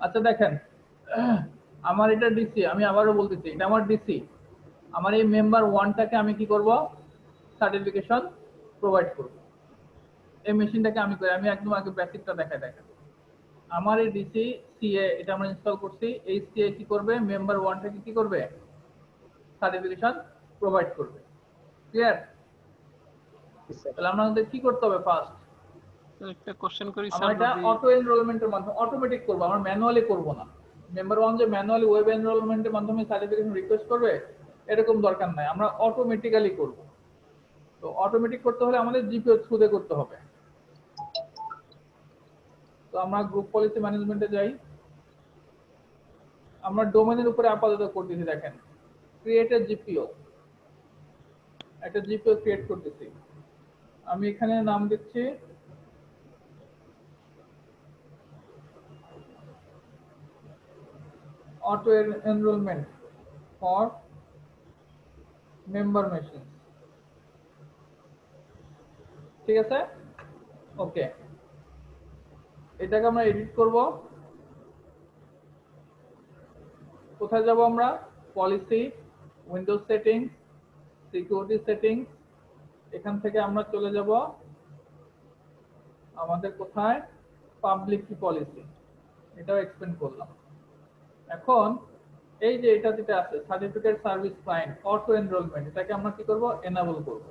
আচ্ছা দেখেন, আমার এটা ডিসি, আমি আবারও বলতেছি এটা আমার ডিসি। আমার এই মেম্বার ওয়ানটাকে আমি কি করব, সার্টিফিকেশন প্রোভাইড করব। এই মেশিনটাকে আমি একদম আগে বেসিকটা দেখাই। দেখেন আমার এই ডিসি সিএ এটা আমরা ইনস্টল করছি, এই সিএ কি করবে, মেম্বার ওয়ানটাকে কি করবে, সার্টিফিকেশন প্রোভাইড করবে। ক্লিয়ার? তাহলে আমাদের কি করতে হবে, ফার্স্ট একটা কোশ্চেন করি আমরা স্যার, এটা যদি অটো এনরোলমেন্টের মাধ্যমে অটোমেটিক করব, আমরা ম্যানুয়ালি করব না। মেম্বার ওয়ান যে ম্যানুয়ালি ওয়েব এনরোলমেন্টের মাধ্যমে সার্টিফিকেশন রিকোয়েস্ট করবে এরকম দরকার নাই, আমরা অটোমেটিক্যালি করব। তো অটোমেটিক করতে হলে আমাদের জিপিও থ্রুতে করতে হবে। তো আমরা গ্রুপ পলিসি ম্যানেজমেন্টে যাই, আমরা ডোমেনের উপরে আপাতত করতেছি। দেখেন ক্রিয়েট এ জিপিও, একটা জিপিও ক্রিয়েট করতেছি। আমি এখানে নাম দিচ্ছি auto enrolment for member machine. ঠিক আছে, ওকে। এটাকে আমরা এডিট করব। কোথায় যাব আমরা, policy, Windows setting, security setting, এখান থেকে আমরা চলে যাব আমাদের কোথায়, পাবলিক কি পলিসি, এটাও এক্সপ্লেন করলাম। এখন এই যে এটা যেটা আছে certificate service client auto enrolment, এটাকে আমরা কি করব, এনাবল করব।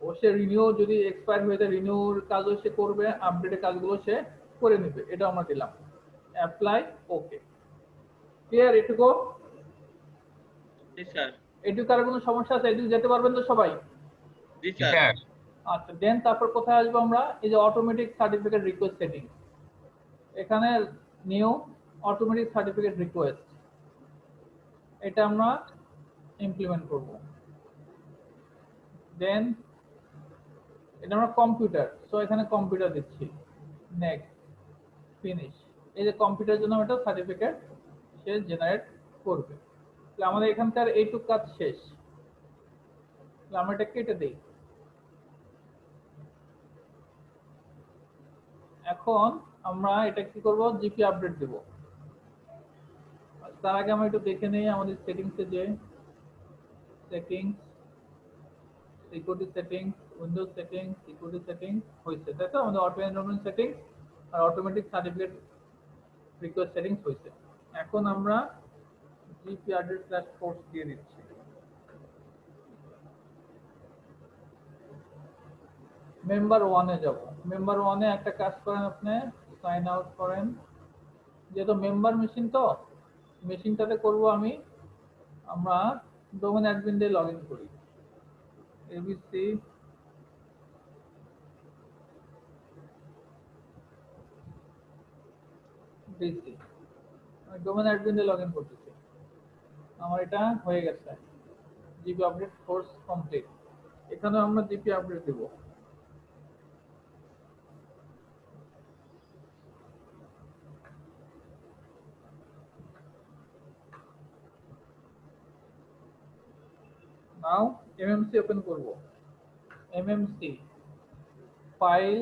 ও সে রিনিউ যদি এক্সপায়ার হয়ে যায় রিনিউর কাজও সে করবে, আপডেটের কাজগুলো সে করে নেবে, এটা আমরা দিলাম। অ্যাপ্লাই, ওকে। ক্লিয়ার এটুকু? জি স্যার। এটুকু আর কোনো সমস্যা আছে? এটুকু যেতে পারবেন তো সবাই? জি স্যার। আচ্ছা দেন তারপর কোথায় আসবো আমরা, এই যে অটোমেটিক সার্টিফিকেট রিকোয়েস্ট সেটিং, এখানে নিউ অটোমেটিক সার্টিফিকেট রিকোয়েস্ট, এটা আমরা ইমপ্লিমেন্ট করব। দেন এটা আমরা কম্পিউটার, সো এখানে কম্পিউটার দিচ্ছি, নেক্সট, ফিনিশ। এই যে কম্পিউটারের জন্য একটা সার্টিফিকেট সে জেনারেট করবে। তাহলে আমাদের এখানকার এইটুক কাজ শেষ। তাহলে আমরা এটা কেটে দিই। এখন আমরা এটা কি করব, জিপি আপডেট দেব। তার আগে আমরা একটু দেখে নেই আমাদের সেটিংসে, যে settings, security settings, Windows settings, security settings হয়েছে, তাই তো? আমাদের অটো এনরোলমেন্ট সেটিংস আর অটোমেটিক সার্টিফিকেট রিকোয়েস্ট সেটিংস হয়েছে। এখন আমরা জিপি আপডেট স্ল্যাশ কোর্স দিয়ে দিচ্ছি। মেম্বার ওয়ানে যাব। মেম্বার ওয়ানে একটা কাজ করেন, আপনি সাইন আউট করেন। যেহেতু মেম্বার মেশিন, তো মেশিনটাতে করব আমরা ডোমেন অ্যাডমিন দিয়ে লগ ইন করি, এবিসি ডিসি, আমি ডোমেন অ্যাডমিন দিয়ে লগ ইন করতেছি। আমার এটা হয়ে গেছে, জিপি আপডেট কোর্স কমপ্লিট। এখানে আমরা জিপি আপডেট দেব। নাও এমএমসি ওপেন করব, MMC file,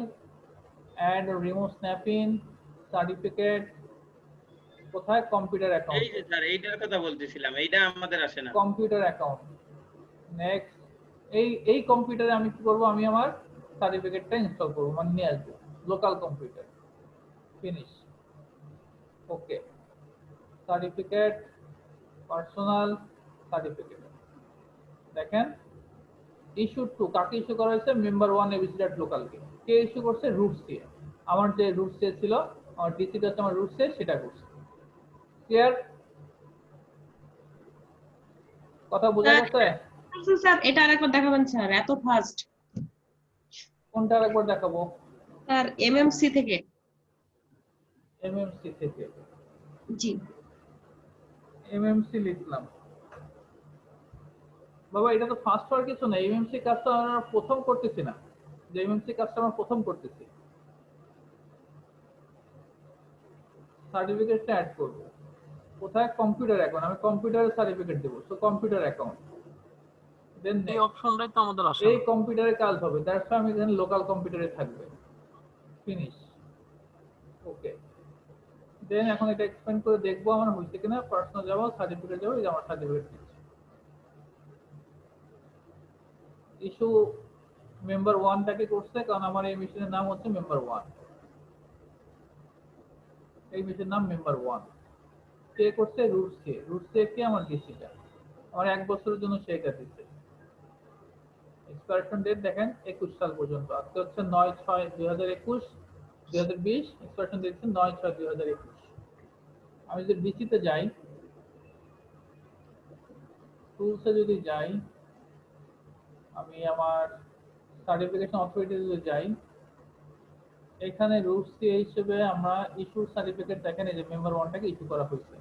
add remove snapping, certificate, কোথায়, কম্পিউটার এই অ্যাকাউন্ট, যে স্যার এইটার কথা বলতেছিলাম, এইটা আমাদের আসে না। Computer account, next. এই কম্পিউটারে আমি কি করব, আমি আমার সার্টিফিকেটটা ইনস্টল করব, মানে নিয়ে আসবো লোকাল কম্পিউটার। ফিনিশ, ওকে। সার্টিফিকেট, পার্সোনাল সার্টিফিকেট, দেখেন ইস্যু টু কাকে ইস্যু করা হয়েছে, মেম্বার ওয়ান abc.localকে। কে ইস্যু করছে, রুট সি। আমার যে রুট সি ছিল, আমার ডিসিটা হচ্ছে আমার রুট সি, সেটা করছে। ক্লিয়ার? কথা বোঝা গেছে? স্যার এটা আরেকবার দেখাবেন স্যার, এত ফাস্ট। কোনটা আরেকবার দেখাবো? স্যার এমএমসি থেকে। এমএমসি থেকে, জি এমএমসি লিখলাম। বাবা এটা তো ফার্স্ট হওয়ার কিছু না, এমএমসি কাজটা আমরা প্রথম করতেছি না, যে এমএমসি কাজটা আমরা প্রথম করতেছি। সার্টিফিকেটটা অ্যাড করব, কোথায়, কম্পিউটার অ্যাকাউন্ট, আমি কম্পিউটারের সার্টিফিকেট দেব, সো কম্পিউটার অ্যাকাউন্ট। দেন এই অপশনটাই তো আমাদের আসে এই না। কম্পিউটারে কাজ হবে, দ্যাটস আমি এখানে লোকাল কম্পিউটারে থাকবে। ফিনিশ, ওকে। দেন এখন এটা এক্সপ্যান্ড করে দেখবো আমার হইছে কিনা। পার্সোনাল যাব, সার্টিফিকেট যাব, এই যে আমার সার্টিফিকেট দিচ্ছে। ইস্যু মেম্বার 1 টাকে করছে, কারণ আমার এই মেশিনের নাম হচ্ছে মেম্বার 1। এই মেশিনের নাম মেম্বার 1। কে করছে? রুটস কে আমার ডিসিটা আমার 1 বছরের জন্য সে এটা দিচ্ছে। এক্সপায়ারেশন ডেট দেখেন 21 সাল পর্যন্ত। আজকে হচ্ছে 9/6/2021, 2020। এক্সপায়ারেশন ডেট হচ্ছে 9/6/2021। আমি যদি ডিসিতে যাই, টুলসে যদি যাই, আমি আমার সার্টিফিকেশন অথরিটিতে যাই, এখানে রুটস সি হিসেবে আমরা ইস্যু সার্টিফিকেট দেখেন এই যে মেম্বার 1 টাকে ইস্যু করা হয়েছে।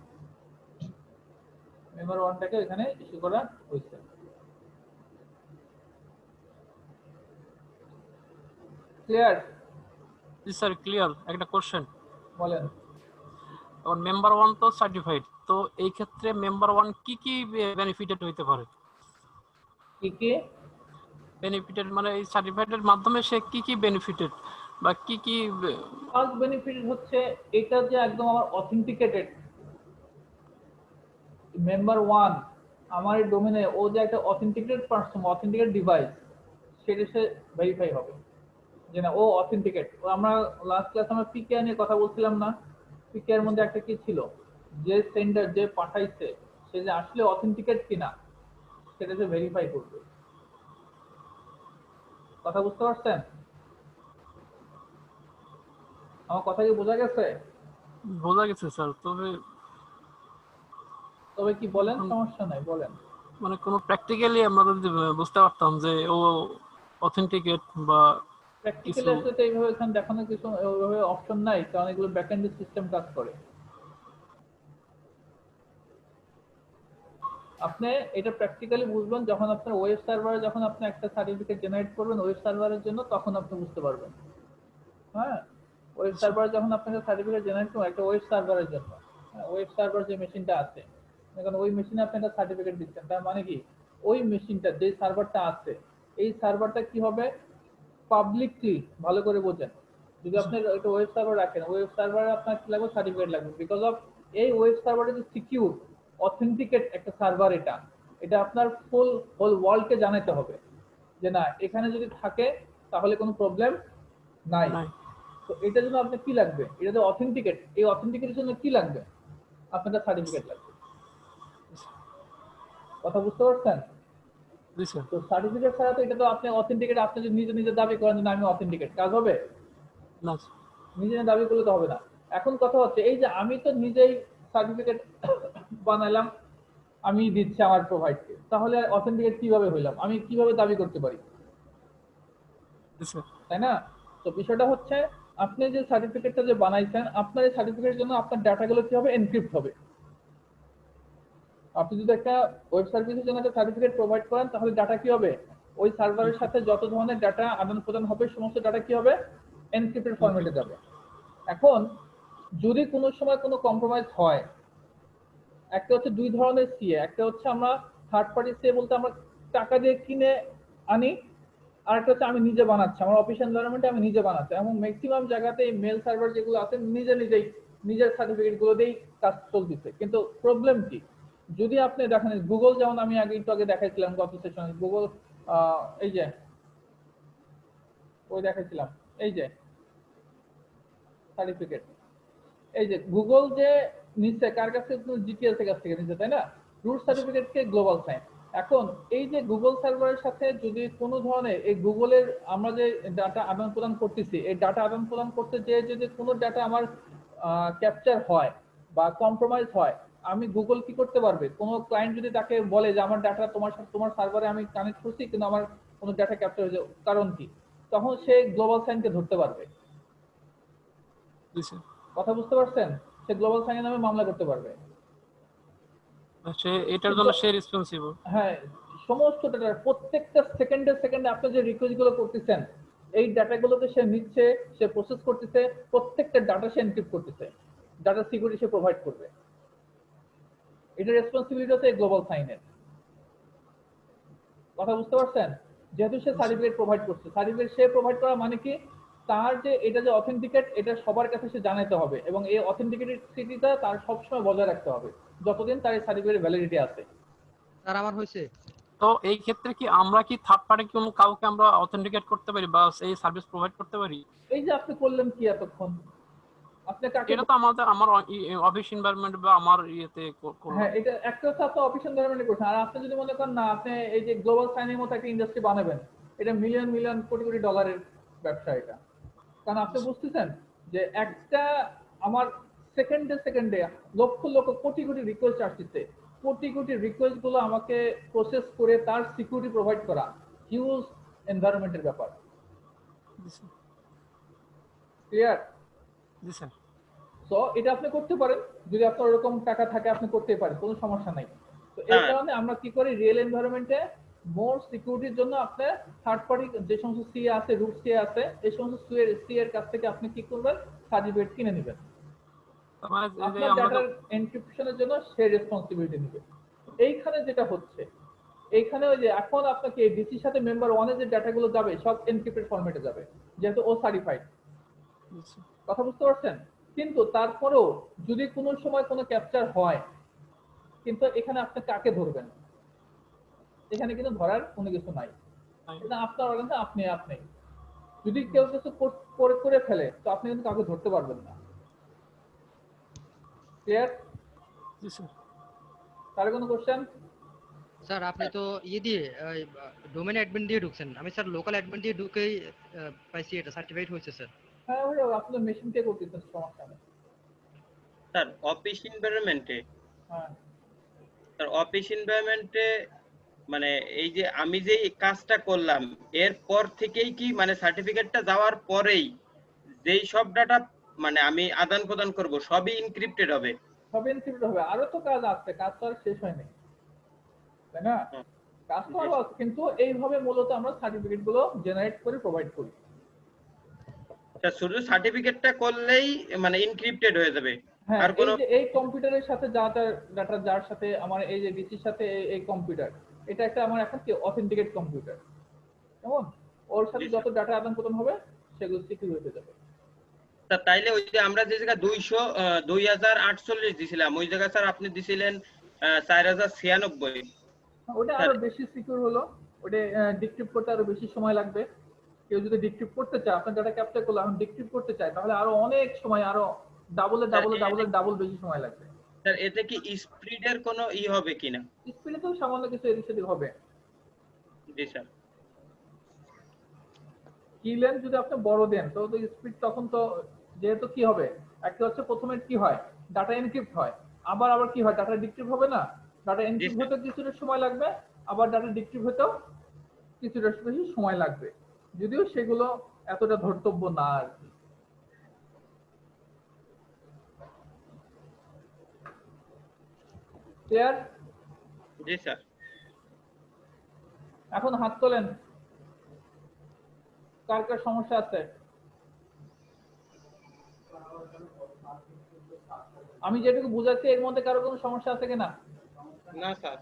মেম্বার 1 টাকে এখানে ইস্যু করা হয়েছে। ক্লিয়ার? জি স্যার ক্লিয়ার। একটা কোশ্চেন, বলেন। এখন মেম্বার 1 তো সার্টিফাইড, তো এই ক্ষেত্রে মেম্বার 1 কি কি বেনিফিটেড হইতে পারে? কি কি বেনিফিটেড মানে এই সার্টিফাইডের মাধ্যমে সে কি কি বেনিফিটেড বা কি কি ফার্স্ট বেনিফিট হচ্ছে এটা যে একদম আমার অথেন্টিকেটেড মেম্বার 1, আমার এই ডোমেনে ও যে একটা অথেন্টিকেটেড পারসন, অথেন্টিকেটেড ডিভাইস, সেটা সে ভেরিফাই হবে যে না ও অথেন্টিকেট। আমরা লাস্ট ক্লাস আমরা পিকেআর নিয়ে কথা বলছিলাম না? পিকেআর মধ্যে একটা কি ছিল, যে সেন্ডার যে পাঠাইছে সে যে আসলে অথেন্টিকেট কিনা সেটা সে ভেরিফাই করবে। কথা বুঝতে পারছেন? আমার কথা কি বোঝা গেছে? বোঝা গেছে স্যার। তবে কি বলেন, সমস্যা নাই বলেন। মানে কোনো প্র্যাকটিক্যালি আমরা যদি বুঝতে পারতাম যে ও অথেন্টিকেট বা প্র্যাকটিক্যালি আসলে তো এইভাবে এখানে দেখানো কিছু ওইভাবে অপশন নাই, কারণ এগুলো ব্যাকএন্ড সিস্টেম কাজ করে। আপনি এটা প্র্যাকটিক্যালি বুঝবেন যখন আপনার ওয়েব সার্ভারে যখন আপনি একটা সার্টিফিকেট জেনারেট করবেন ওয়েব সার্ভারের জন্য, তখন আপনি বুঝতে পারবেন। হ্যাঁ, ওয়েব সার্ভারে যখন আপনি সার্টিফিকেট জেনারেট করবেন একটা ওয়েব সার্ভারের জন্য, ওয়েব সার্ভার যে মেশিনটা আছে, এখন ওই মেশিনে আপনি একটা সার্টিফিকেট দিচ্ছেন, তার মানে কি ওই মেশিনটা যে সার্ভারটা আছে এই সার্ভারটা কি হবে পাবলিকলি, ভালো করে বোঝেন। যদি আপনি একটা ওয়েব সার্ভার রাখেন, ওয়েব সার্ভারে আপনার কি লাগবে? সার্টিফিকেট লাগবে। বিকজ অফ এই ওয়েব সার্ভারটা যে সিকিউর অথেন্টিকেট একটা সার্ভার, এটা এটা আপনার হোল ওয়ার্ল্ডকে জানাতে হবে যে না এখানে যদি থাকে তাহলে কোনো প্রবলেম নাই। তো এটার জন্য আপনার কি লাগবে? এটা যে অথেন্টিকেট, এই অথেন্টিকেটের জন্য কি লাগবে? আপনার সার্টিফিকেট লাগবে। কথা বুঝতে পারছেন? তো সার্টিফিকেট ছাড়া তো এটা তো আপনি অথেন্টিকেট আপনি যদি নিজে নিজে দাবি করেন যে আমি অথেন্টিকেট, কাজ হবে না? নিজে দাবি করলে তো হবে না। এখন কথা হচ্ছে এই যে আমি তো নিজেই সার্টিফিকেট বানাইলাম, আমি দিচ্ছি আমার প্রোভাইডকে, তাহলে অথেন্টিকেট কিভাবে হইলাম? আমি কিভাবে দাবি করতে পারি? তাই না? তো বিষয়টা হচ্ছে আপনি যে সার্টিফিকেটটা যে বানাইছেন, আপনার এই সার্টিফিকেটের জন্য আপনার ডাটাগুলো কি হবে? এনক্রিপ্ট হবে। আপনি যদি একটা ওয়েব সার্ভিসের জন্য একটা সার্টিফিকেট প্রোভাইড করেন, তাহলে ডাটা কি হবে? ওই সার্ভারের সাথে যত ধরনের ডাটা আদান প্রদান হবে সমস্ত ডাটা কি হবে? এনক্রিপ্টেড ফরম্যাটে যাবে। এখন যদি কোনো সময় কোনো কম্প্রোমাইজ হয়, একটা হচ্ছে দুই ধরনের সিএ, একটা হচ্ছে আমরা থার্ড পার্টি সিএ বলতে আমরা টাকা দিয়ে কিনে আনি, আর একটা হচ্ছে আমি নিজে বানাচ্ছি, আমার অফিস এনভায়রনমেন্টে আমি নিজে বানাচ্ছি। এবং ম্যাক্সিমাম জায়গাতে এই মেল সার্ভার যেগুলো আছে নিজের সার্টিফিকেট গুলো দিয়েই কাজ চলতেছে। কিন্তু প্রবলেম কি, যদি আপনি দেখেন গুগল, যেমন আমি একটু আগে দেখাইছিলাম গত সেশনে, গুগল এই যে ওই দেখাইছিলাম এই যে সার্টিফিকেট, এই যে গুগল যে নিচ্ছে কার কাছে? জিটিএস এর কাছ থেকে নিচ্ছে, তাই না? রুট সার্টিফিকেট কে গ্লোবাল সাইন। এখন এই যে গুগল সার্ভারের সাথে যদি কোনো ধরনের এই গুগলের আমরা যে ডাটা আদান প্রদান করতেছি, এই ডাটা আদান প্রদান করতে যে যদি কোনো ডাটা আমার ক্যাপচার হয় বা কম্প্রোমাইজ হয়, আমি গুগল কি করতে পারবে? কোনো ক্লায়েন্ট যদি তাকে বলে যে আমার ডাটা তোমার সার্ভারে আমি কানেক্ট করছি কিন্তু আমার কোনো ডাটা ক্যাপচার হয়েছে, কারণ কি? তখন সে গ্লোবাল সাইনকে ধরতে পারবে। কথা বুঝতে পারছেন? সে গ্লোবাল সাইনের নামে মামলা করতে পারবে। এটার জন্য সে রেসপন্সিবল। হ্যাঁ, সমস্ত ডাটা প্রত্যেকটা সেকেন্ডে আপনি যে রিকোয়েস্ট গুলো করতেছেন, এই ডাটাগুলোকে সে নিচ্ছে, সে প্রসেস করতেছে, প্রত্যেকটা ডাটা সে এনক্রিপ্ট করতেছে, ডাটা সিকিউরিটি সে প্রোভাইড করবে। এটা রেসপন্সিবিলিটি হচ্ছে গ্লোবাল সাইনের। কথা বুঝতে পারছেন? যেহেতু সে সার্টিফিকেট প্রোভাইড করছে, সার্টিফিকেট সে প্রোভাইড করা মানে কি তার যে এটা যে অথেন্টিকেট এটা সবার কাছে সে জানাতে হবে এবং এই অথেন্টিকেটিটা তার সবসময় বজায় রাখতে হবে যতদিন তার এই সার্টিফিকেটের ভ্যালিডিটি আছে। স্যার আমার হয়েছে। তো এই ক্ষেত্রে কি আমরা কি থার্ড পার্টি কোনো কাউকে আমরা অথেন্টিকেট করতে পারি বা এই সার্ভিস প্রোভাইড করতে পারি? এই যে আপনি করলেন কি এতক্ষণ, আপনি কাকে? এটা তো আমার অফিস এনভায়রনমেন্ট বা আমার ইয়েতে করলাম। হ্যাঁ, এটা একটা হচ্ছে আপনি অফিস এনভায়রনমেন্টে করছেন, আর আপনি যদি মনে করেন না আপনি এই যে গ্লোবাল সাইনের মতো একটা ইন্ডাস্ট্রি বানাবেন, এটা মিলিয়ন মিলিয়ন কোটি কোটি ডলারের ব্যবসা এটা। কারণ আপনি বুঝতেছেন যে একটা আমার সেকেন্ডে লক্ষ লক্ষ কোটি কোটি রিকোয়েস্ট আসছে, কোটি কোটি রিকোয়েস্ট গুলো আমাকে প্রসেস করে তার সিকিউরিটি প্রোভাইড করা হিউজ এনভায়রনমেন্টের ব্যাপার। ক্লিয়ার? জি স্যার। সো এটা আপনি করতে পারেন, যদি আপনার ওরকম টাকা থাকে আপনি করতেই পারেন, কোনো সমস্যা নাই। তো এই কারণে আমরা কি করি, রিয়েল এনভায়রনমেন্টে মোর সিকিউরিটির জন্য আপনি থার্ড পার্টি যে সমস্ত সিএ আছে, রুট সিএ আছে, এই সমস্ত সিএ এর কাছ থেকে আপনি কি করবেন, সার্টিফিকেট কিনে নেবেন। মানে এই যে আপনার আমরা ডাটার এনক্রিপশনের জন্য সে রেসপন্সিবিলিটি নেবে। এইখানে যেটা হচ্ছে, এইখানে ওই যে এখন আপনাকে ডিসির সাথে মেম্বার 1 এর যে ডাটাগুলো যাবে সব এনক্রিপ্টেড ফরম্যাটে যাবে, যেহেতু ও সার্টিফাইড। কথা বুঝতে পারছেন? কিন্তু তারপরেও যদি কোনো সময় কোনো ক্যাপচার হয়, কিন্তু এখানে আপনি কাকে ধরবেন? এখানে কিন্তু ধরার কোনো কিছু নাই, এটা আপনার অর্গান, আপনি যদি কেউ কিছু করে ফেলে তো আপনি কিন্তু কাউকে ধরতে পারবেন না। ক্লিয়ার? জি স্যার। তার কোনো কোশ্চেন? স্যার আপনি তো দিয়ে ডোমেন অ্যাডমিন দিয়ে ঢুকছেন, আমি স্যার লোকাল অ্যাডমিন দিয়ে ঢুকেই পাইছি এটা সার্টিফাইড হয়েছে স্যার। হ্যাঁ ভাই, আপনি তো মেশিন থেকে করতেছেন, সমস্যা নেই। স্যার অফিস এনভায়রনমেন্টে, হ্যাঁ স্যার অফিস এনভায়রনমেন্টে মানে এই যে আমি যে কাজটা করলাম এরপর থেকেই কি মানে সার্টিফিকেটটা যাওয়ার পরেই যেই সব ডাটা মানে আমি আদান প্রদান করব সবই এনক্রিপ্টেড হবে? সব এনক্রিপ্টেড হবে, আরো তো কাজ আছে, কাজ তো আর শেষ হয়নি, তাই না? কাজ তো আরো আছে, কিন্তু এইভাবে মূলত আমরা সার্টিফিকেট গুলো জেনারেট করে প্রোভাইড করি। স্যার শুধু সার্টিফিকেটটা করলেই মানে এনক্রিপ্টেড হয়ে যাবে? হ্যাঁ, আর এই কোনো যে এই কম্পিউটারের সাথে ডাটা যার সাথে আমার এই যে ডিসির সাথে এই কম্পিউটার, এটা একটা আমার এখন কি অথেন্টিকেট কম্পিউটার, কেমন? ওর সাথে যত ডাটা আদান প্রদান হবে সেগুলো সিকিউর হয়ে যাবে। স্যার তাইলে ওই যে আমরা যে জায়গা 2048 দিছিলাম ওই জায়গা স্যার আপনি দিছিলেন 4096। ওটা আরো বেশি সিকিউর হলো, ওটা ডিক্রিপ্ট করতে আরো বেশি সময় লাগবে। কেউ যদি ডিক্রিপ্ট করতে চায়, আপনার ডাটা ক্যাপচার করলে এখন ডিক্রিপ্ট করতে চায়, তাহলে আরো অনেক সময়, আরো ডাবল বেশি সময় লাগবে। স্যার এতে কি স্পিডের কোনো হবে কিনা? স্পিডে তো সামান্য কিছু এদিক সেদিক হবে। জি স্যার। কি লেন্থ যদি আপনি বড় দেন তো স্পিড তখন তো, যেহেতু কি হবে, একটা হচ্ছে প্রথমে কি হয়, ডাটা এনক্রিপ্ট হয়, আবার কি হয়, ডাটা ডিক্রিপ্ট হবে না, ডাটা এনক্রিপ্ট হতে কিছুটা সময় লাগবে, আবার ডাটা ডিক্রিপ্ট হতেও কিছুটা বেশি সময় লাগবে, যদিও সেগুলো এতটা ধর্তব্য না আর কি। ক্লিয়ার? জি স্যার। এখন হাত তোলেন, কার কার সমস্যা আছে? আমি যেটুকু বুঝাচ্ছি এর মধ্যে কারো কোনো সমস্যা আছে কিনা? না স্যার।